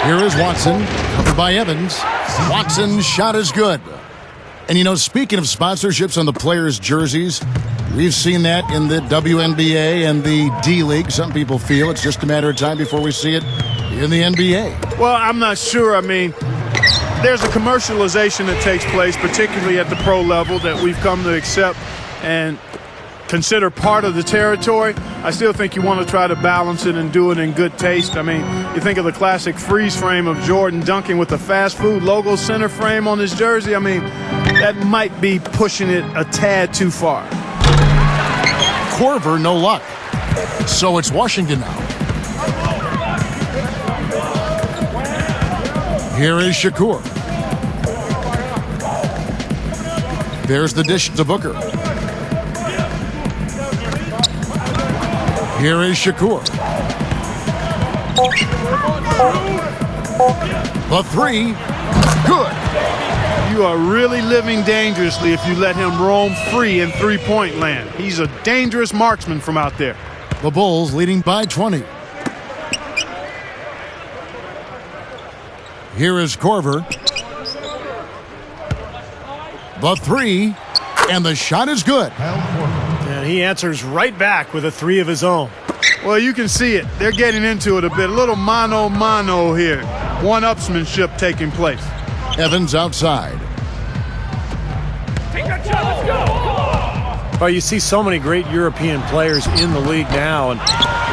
Here is Watson, covered by Evans. Watson's shot is good. And you know, speaking of sponsorships on the players' jerseys, we've seen that in the WNBA and the D-League. Some people feel it's just a matter of time before we see it in the NBA. Well, I'm not sure. I mean, there's a commercialization that takes place, particularly at the pro level, that we've come to accept and consider part of the territory. I still think you want to try to balance it and do it in good taste. I mean, you think of the classic freeze frame of Jordan dunking with the fast food logo center frame on his jersey. I mean, that might be pushing it a tad too far. Korver, no luck. So it's Washington now. Here is Shakur. There's the dish to Booker. Here is Shakur. The 3, good. You are really living dangerously if you let him roam free in three-point land. He's a dangerous marksman from out there. The Bulls leading by 20. Here is Korver. The 3, and the shot is good. And he answers right back with a 3 of his own. Well, you can see it. They're getting into it a bit. A little mano-mano here. One-upsmanship taking place. Evans outside. Well, you see so many great European players in the league now, and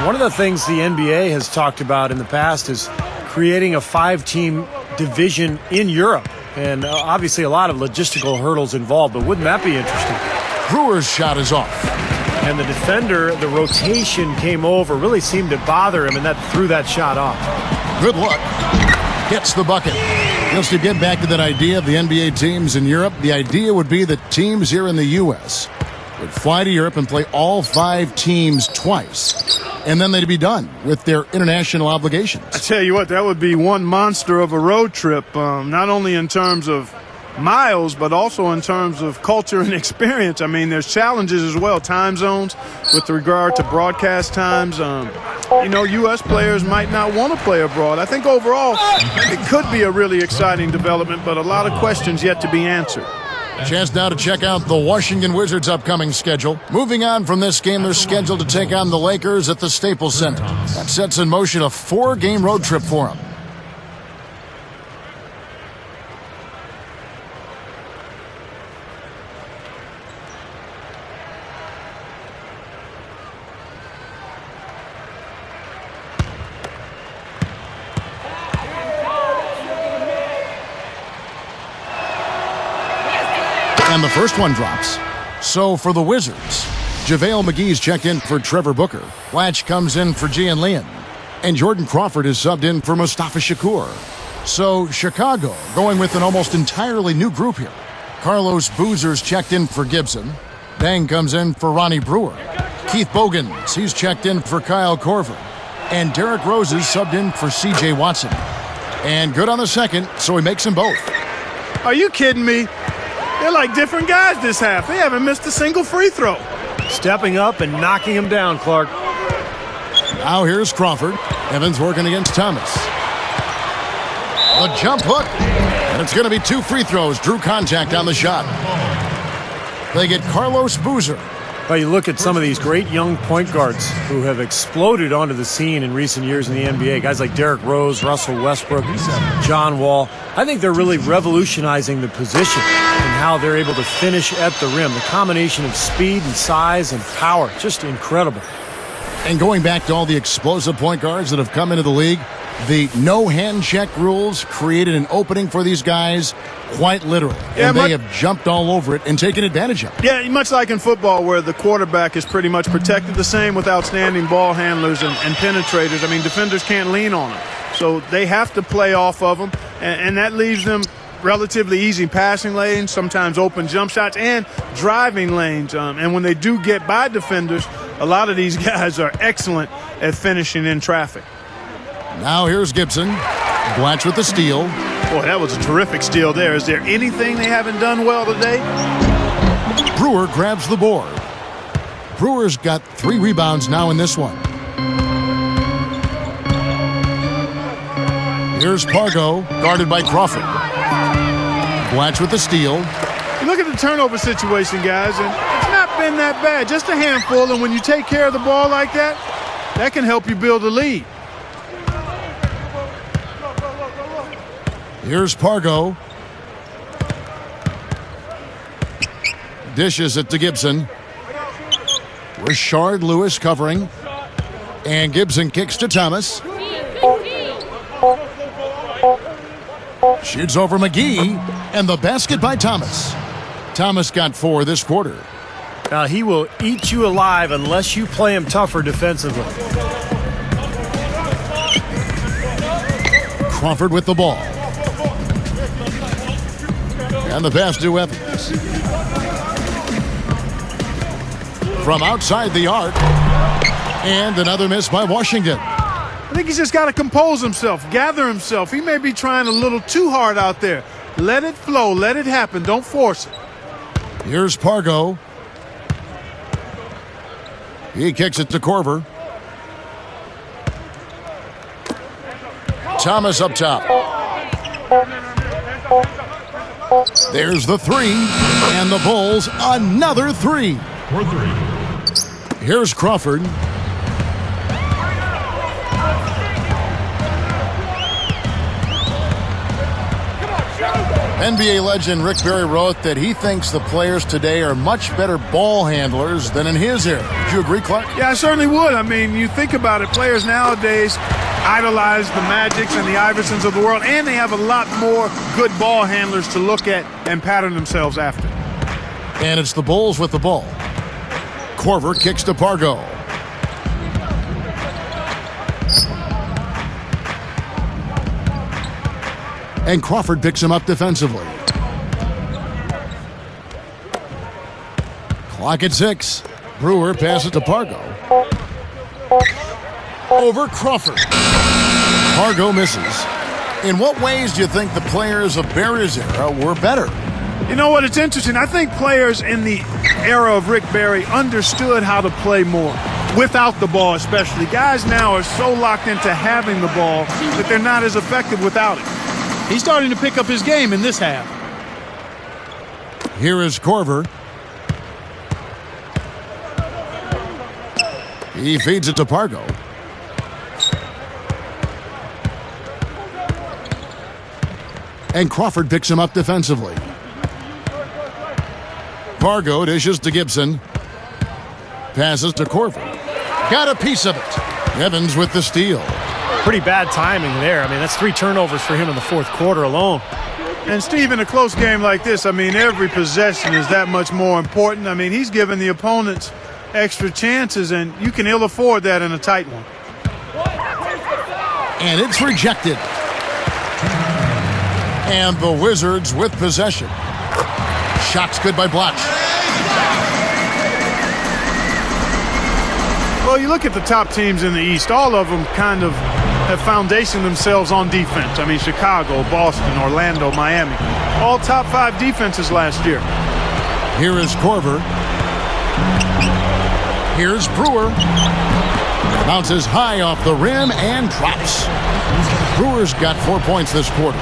one of the things the NBA has talked about in the past is creating a 5-team division in Europe. And obviously a lot of logistical hurdles involved, but wouldn't that be interesting? Brewer's shot is off. And the defender, the rotation came over, really seemed to bother him, and that threw that shot off. Good luck. Gets the bucket. Just to get back to that idea of the NBA teams in Europe, the idea would be that teams here in the U.S. would fly to Europe and play all 5 teams twice. And then they'd be done with their international obligations. I tell you what, that would be one monster of a road trip, not only in terms of miles, but also in terms of culture and experience. I mean, there's challenges as well, time zones with regard to broadcast times. You know, U.S. players might not want to play abroad. I think overall it could be a really exciting development, but a lot of questions yet to be answered. Chance now to check out the Washington Wizards' upcoming schedule. Moving on from this game, they're scheduled to take on the Lakers at the Staples Center. That sets in motion a 4-game road trip for them. And the first one drops. So for the Wizards, JaVale McGee's checked in for Trevor Booker. Latch comes in for Gian Leon. And Jordan Crawford is subbed in for Mustafa Shakur. So Chicago going with an almost entirely new group here. Carlos Boozer's checked in for Gibson. Dang comes in for Ronnie Brewer. Keith Bogans, he's checked in for Kyle Korver. And Derrick Rose is subbed in for C.J. Watson. And good on the second, so he makes them both. Are you kidding me? They're like different guys this half. They haven't missed a single free throw. Stepping up and knocking him down, Clark. Now here's Crawford. Evans working against Thomas. The jump hook. And it's going to be 2 free throws. Drew contact on the shot. They get Carlos Boozer. Well, you look at some of these great young point guards who have exploded onto the scene in recent years in the NBA. Guys like Derrick Rose, Russell Westbrook, John Wall. I think they're really revolutionizing the position and how they're able to finish at the rim. The combination of speed and size and power, just incredible. And going back to all the explosive point guards that have come into the league, the no hand check rules created an opening for these guys, quite literally. And they have jumped all over it and taken advantage of it. Yeah, much like in football where the quarterback is pretty much protected the same with outstanding ball handlers and penetrators. I mean, defenders can't lean on them. So they have to play off of them, and that leaves them relatively easy passing lanes, sometimes open jump shots, and driving lanes. And when they do get by defenders, a lot of these guys are excellent at finishing in traffic. Now here's Gibson. Blatch with the steal. Boy, that was a terrific steal there. Is there anything they haven't done well today? Brewer grabs the board. Brewer's got 3 rebounds now in this one. Here's Pargo, guarded by Crawford. Blatch with the steal. You look at the turnover situation, guys, and it's not been that bad. Just a handful, and when you take care of the ball like that, that can help you build a lead. Here's Pargo. Dishes it to Gibson. Rashard Lewis covering. And Gibson kicks to Thomas. Shoots over McGee. And the basket by Thomas. Thomas got 4 this quarter. Now, he will eat you alive unless you play him tougher defensively. Crawford with the ball. And the pass to Evans. From outside the arc. And another miss by Washington. I think he's just got to compose himself, gather himself. He may be trying a little too hard out there. Let it flow. Let it happen. Don't force it. Here's Pargo. He kicks it to Korver. Thomas up top. There's the 3, and the Bulls another 3. For 3. Here's Crawford. NBA legend Rick Barry wrote that he thinks the players today are much better ball handlers than in his era. Would you agree, Clark? Yeah, I certainly would. I mean, you think about it, players nowadays idolize the Magics and the Iversons of the world, and they have a lot more good ball handlers to look at and pattern themselves after. And it's the Bulls with the ball. Korver kicks to Pargo. And Crawford picks him up defensively. Clock at 6. Brewer passes to Pargo. Over Crawford. Pargo misses. In what ways do you think the players of Barry's era were better? You know what? It's interesting. I think players in the era of Rick Barry understood how to play more, without the ball especially. Guys now are so locked into having the ball that they're not as effective without it. He's starting to pick up his game in this half. Here is Korver. He feeds it to Pargo. And Crawford picks him up defensively. Pargo dishes to Gibson. Passes to Korver. Got a piece of it. Evans with the steal. Pretty bad timing there. I mean, that's 3 turnovers for him in the fourth quarter alone. And Steve, in a close game like this, I mean, every possession is that much more important. I mean, he's giving the opponents extra chances, and you can ill afford that in a tight one. And it's rejected. And the Wizards with possession. Shot's good by Blatch. Well, you look at the top teams in the East, all of them kind of have foundationed themselves on defense. I mean, Chicago, Boston, Orlando, Miami, all top 5 defenses last year. Here is Korver. Here's Brewer. Bounces high off the rim and drops. Brewer's got 4 points this quarter.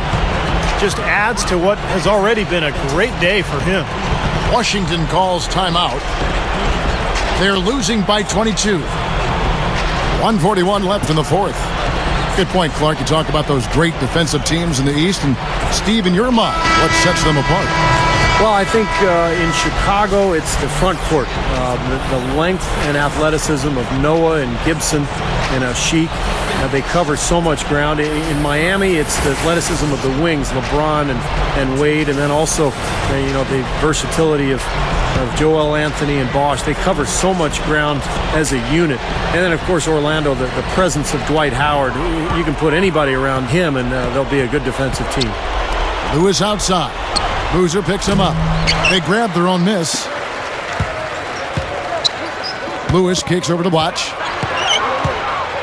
Just adds to what has already been a great day for him. Washington calls timeout. They're losing by 22. 1:41 left in the fourth. Good point, Clark. You talk about those great defensive teams in the East. And, Steve, in your mind, what sets them apart? Well, I think in Chicago, it's the front court. The length and athleticism of Noah and Gibson and Sheik. They cover so much ground. In Miami, it's the athleticism of the wings, LeBron and Wade, and then also the versatility of Joel Anthony and Bosch. They cover so much ground as a unit. And then, of course, Orlando, the presence of Dwight Howard. You can put anybody around him, and they'll be a good defensive team. Lewis outside. Boozer picks him up. They grab their own miss. Lewis kicks over to Blatch.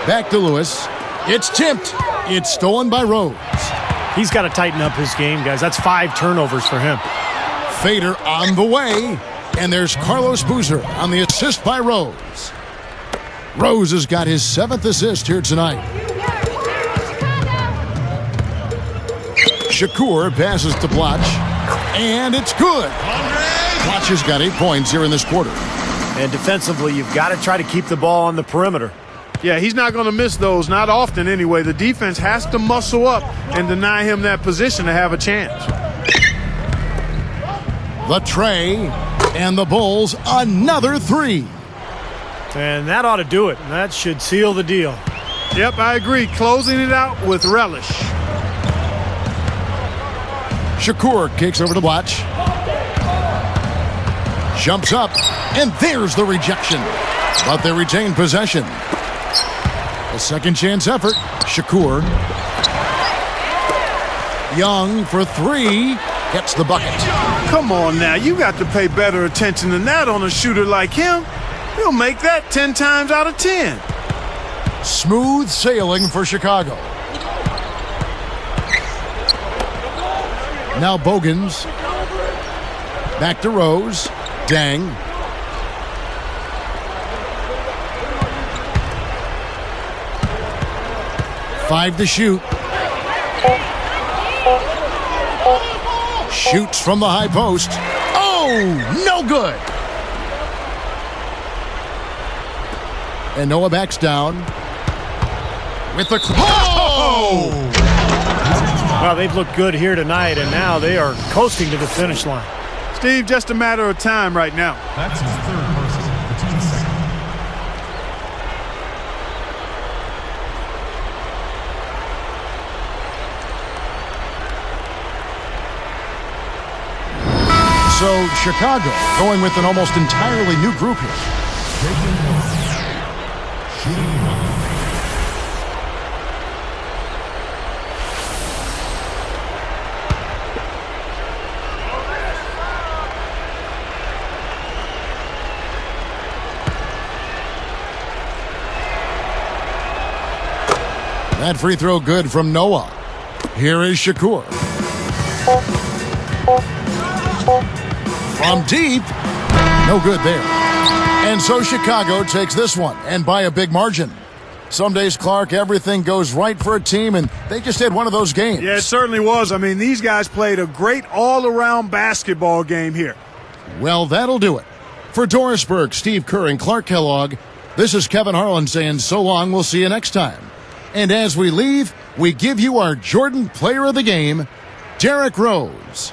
Back to Lewis. It's tipped. It's stolen by Rose. He's got to tighten up his game, guys. That's 5 turnovers for him. Fader on the way. And there's Carlos Boozer on the assist by Rose. Rose has got his 7th assist here tonight. Shakur passes to Blatch. And it's good. Blatch has got 8 points here in this quarter. And defensively, you've got to try to keep the ball on the perimeter. Yeah, he's not going to miss those, not often anyway. The defense has to muscle up and deny him that position to have a chance. The tray, and the Bulls another 3. And that ought to do it. That should seal the deal. Yep, I agree. Closing it out with relish. Shakur kicks over to Blatch. Jumps up, and there's the rejection. But they retain possession. A second chance effort. Shakur. Young for 3. Gets the bucket. Come on now. You got to pay better attention than that on a shooter like him. He'll make that 10 times out of 10. Smooth sailing for Chicago. Now Bogans. Back to Rose. Dang. Five to shoot. Shoots from the high post. Oh, no good. And Noah backs down. With the... Oh! Well, they've looked good here tonight, and now they are coasting to the finish line. Steve, just a matter of time right now. That's his 3rd versus the team's 2nd. So Chicago going with an almost entirely new group here. That free throw good from Noah. Here is Shakur. From deep. No good there. And so Chicago takes this one, and by a big margin. Some days, Clark, everything goes right for a team, and they just had one of those games. Yeah, it certainly was. I mean, these guys played a great all-around basketball game here. Well, that'll do it. For Doris Burke, Steve Kerr, and Clark Kellogg, this is Kevin Harlan saying so long. We'll see you next time. And as we leave, we give you our Jordan Player of the Game, Derrick Rose.